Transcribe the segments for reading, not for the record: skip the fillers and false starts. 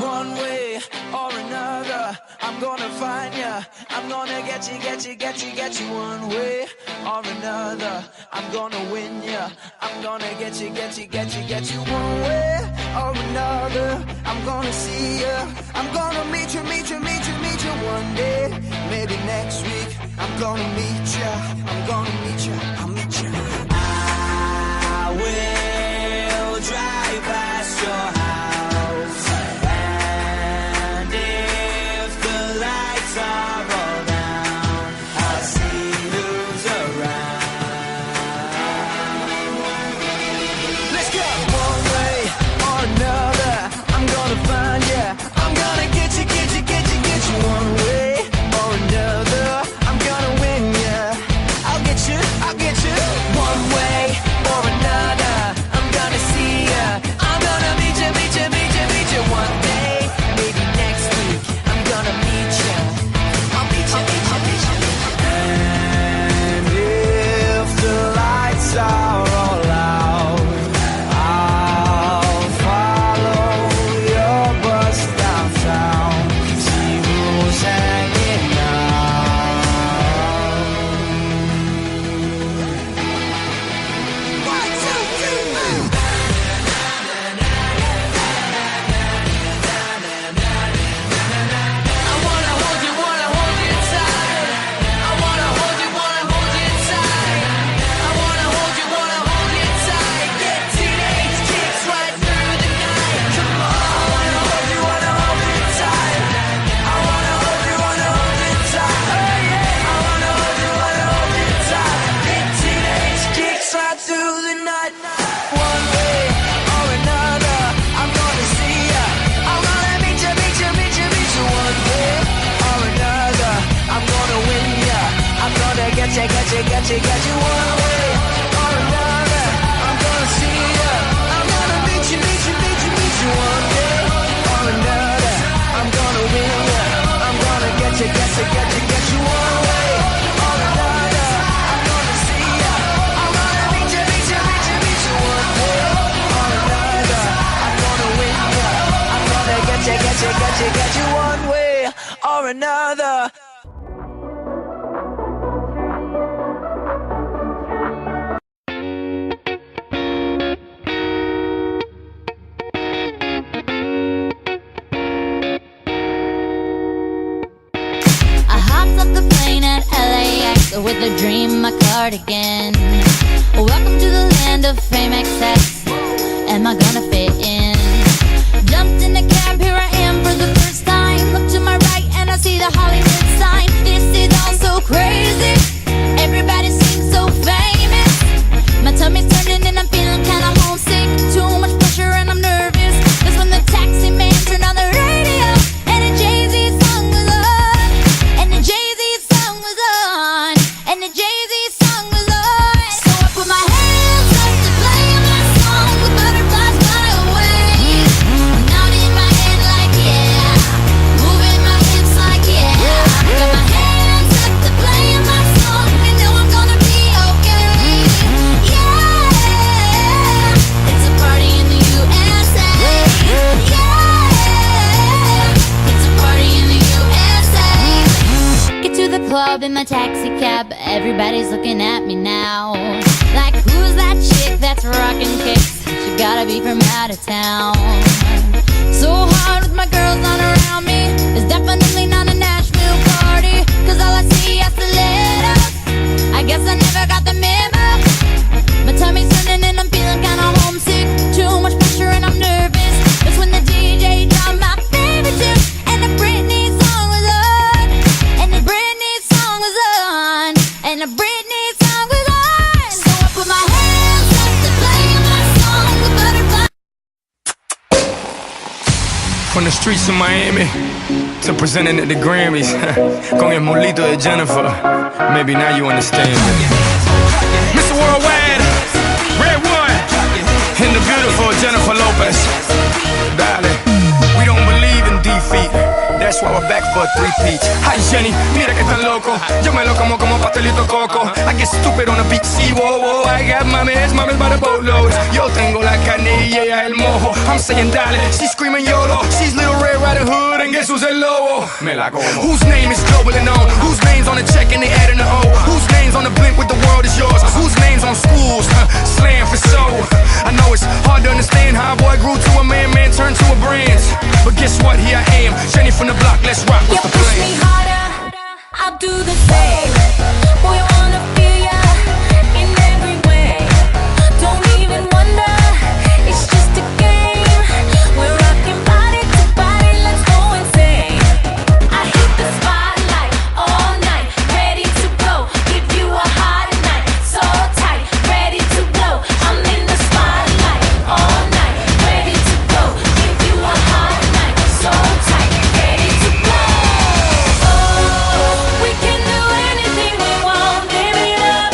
One way or another, I'm gonna find ya. I'm gonna get you one way or another. I'm gonna win ya. I'm gonna get you one way or another. I'm gonna see ya. I'm gonna meet you one day. Maybe next week. I'm gonna meet ya. I'll meet ya. I will drive past your house, and if the lights are all down, I'll see who's around. Let's go! One way or another, I'm gonna find ya. I'm gonna get you one way or another. I'm gonna win ya. I'll get you one way or another. I'm gonna see ya. I'm gonna meet you one day. Maybe next week. I'm gonna meet ya. I'll meet ya. And if the lights are all out, I'll follow your bus downtown. See who's hanging out. 1, 2, 3, move. I wanna hold you tight. I wanna hold you tight. I wanna hold you tight. Get teenage kicks right through the night. Come on. I wanna hold you tight. I wanna hold you tight. Oh yeah. I wanna hold you tight. Get teenage kicks right through the night. One way or another, I'm gonna see ya. I'm gonna meet you one way or another. I'm gonna win ya. I'm gonna get you one way or another. I'm gonna see ya. I'm gonna meet you one day or another. I'm gonna win ya. I'm gonna get you one way or another. I'm gonna see ya. I'm gonna meet you one day or another. I'm gonna win ya. I'm gonna get you one way or another. I hopped off the plane at LAX with a dream, my cardigan. Welcome to the land of fame excess. Am I gonna fit in? Jumped in the cab, here I am for the first time. Look to my right and I see the Hollywood sign. This is all so crazy. Everybody seems so famous. My tummy's turning and I'm feeling kinda homesick. Too much pressure and I'm nervous. That's when the taxi man turned on the radio and a Jay-Z song was on. And the Jay-Z song was on. And the Jay-Z song was on. So I put my hands up to play my song with butterflies fly away. Now in my head like yeah, moving my hips like yeah. Got my hands up to play my song and know I'm gonna be okay. Yeah, it's a party in the USA. Yeah, it's a party in the USA. Get to the club in my taxi cab. Everybody's looking at me now. Like, who's that chick that's rocking kicks? She gotta be from out of town. So hard with my girls not around me. It's definitely not a Nashville party. Cause all I see are stilettos. I guess I never got the memo. My tummy's turning and I'm feeling kinda homesick. Too much pressure and I'm nervous. That's when the DJ dropped my favorite tune. And the Britney song was on. And the Britney song was on. And the Britney song was on. So I put my hands up to play my song with butterflies. From the streets of Miami to presenting at the Grammys con el mulito de Jennifer. Maybe now you understand. Mr. Worldwide, Red One, and the beautiful Jennifer Lopez. Darling, we don't believe in defeat. That's why we're back for a three-peat. Hi Jenny, mira que tan loco. Yo me lo como pastelito coco. I get stupid on the beat, see, whoa, whoa. I got mames by the boatloads. Yo tengo la carne y ella el mojo. I'm saying dale, she's screaming YOLO. She's little red by the hood, and guess who's el lobo? Me la como. Whose name is globally known? Whose name's on the check and they adding the O? Whose name's on the blimp with the world is yours? Whose name's on schools? Slam for show. I know it's hard to understand how a boy grew to a man turned to a brand. But guess what? Here I am, Jenny from the block. Let's rock. What's the plan? You push me harder, I'll do the same. Boy, I wanna feel ya in every way. Don't even wonder, it's just a game. We're rocking body to body, let's go insane. I hit the spotlight all night, ready to go. Give you a hot night, so tight, ready to blow. I'm in the spotlight all night, ready to go. Give you a hot night, so tight, ready to blow. Oh, we can do anything we want, live it up.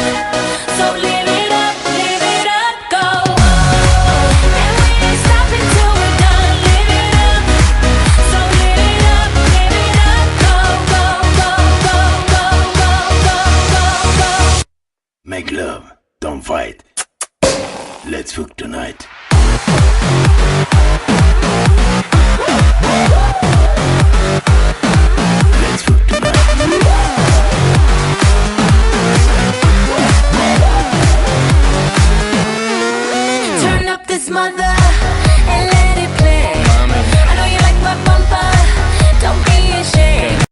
So live it up, go. And we ain't stopping till we're done, live it up. So live it up, go, go, go, go, go, go, go, go, go. Make love, don't fight. Let's fuck tonight. Let's fuck tonight. Turn up this mother and let it play. I know you like my bumper, don't be ashamed.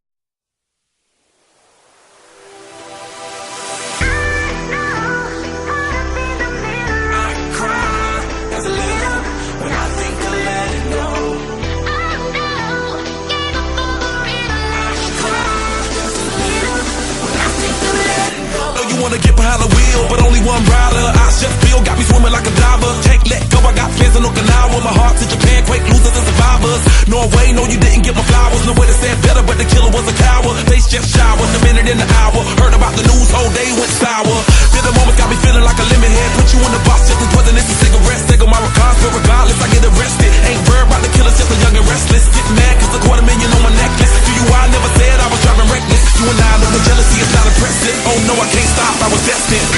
Wanna get behind the wheel, but only one rider. I just feel got me swimming like a diver. Can't let go, I got plans in Okinawa. My heart to Japan, quake losers and survivors. Norway, no, you didn't get my flowers. No way to say it better, but the killer was a coward. Face just showered, a minute in the hour. Heard about the news, whole day went sour. Bitter moments got me feeling like a lemon head. Put you in the box just as poisonous as cigarettes. Take on my regards, but regardless, I get arrested. Ain't worried about the killers, just a young and restless. Get mad cause a $250,000 on my necklace. Do you I never said I was driving reckless. You and I know the jealousy is not impressive. Oh no, I can't stop, I was destined.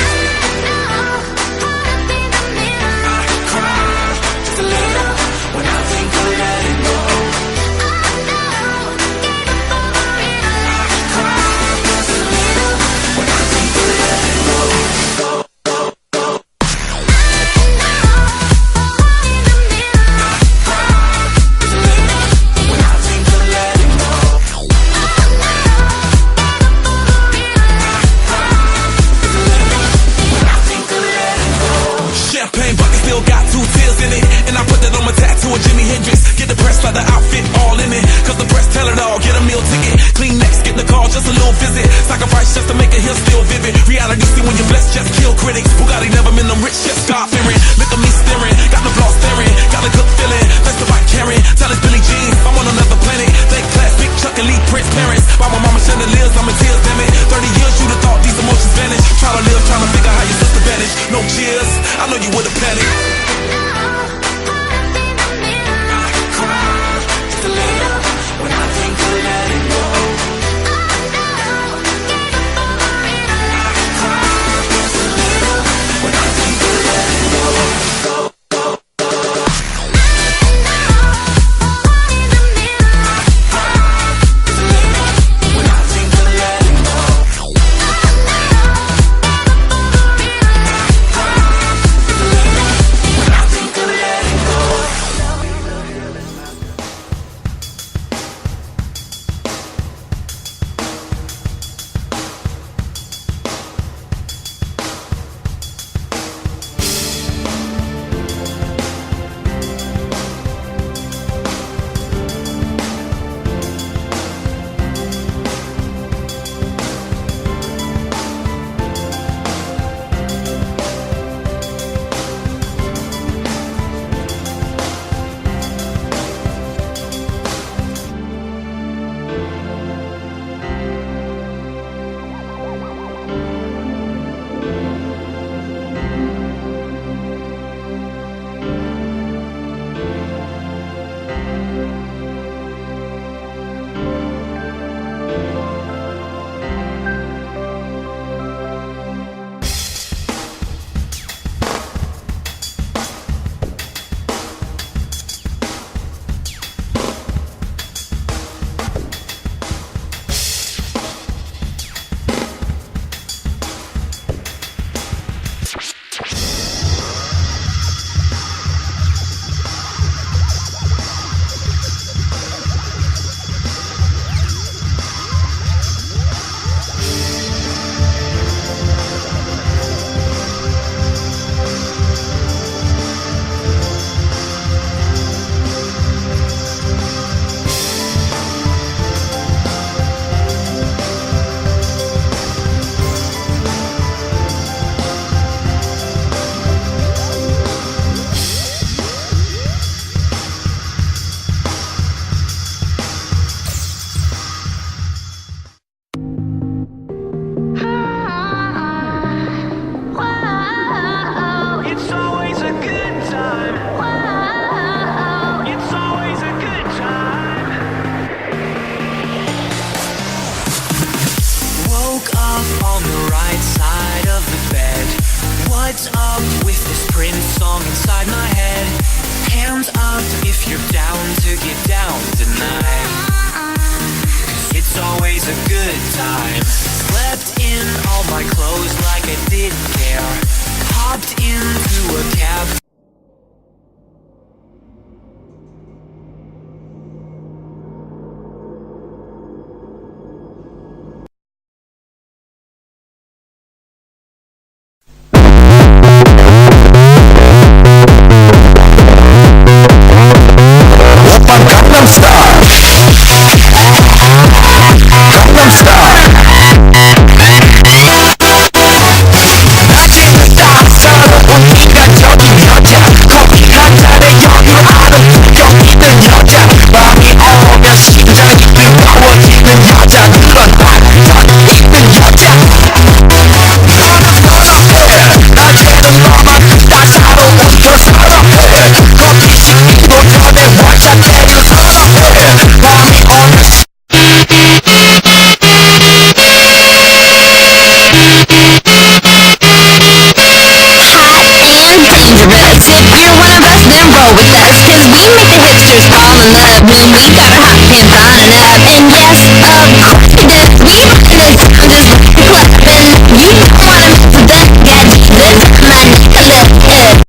on the left.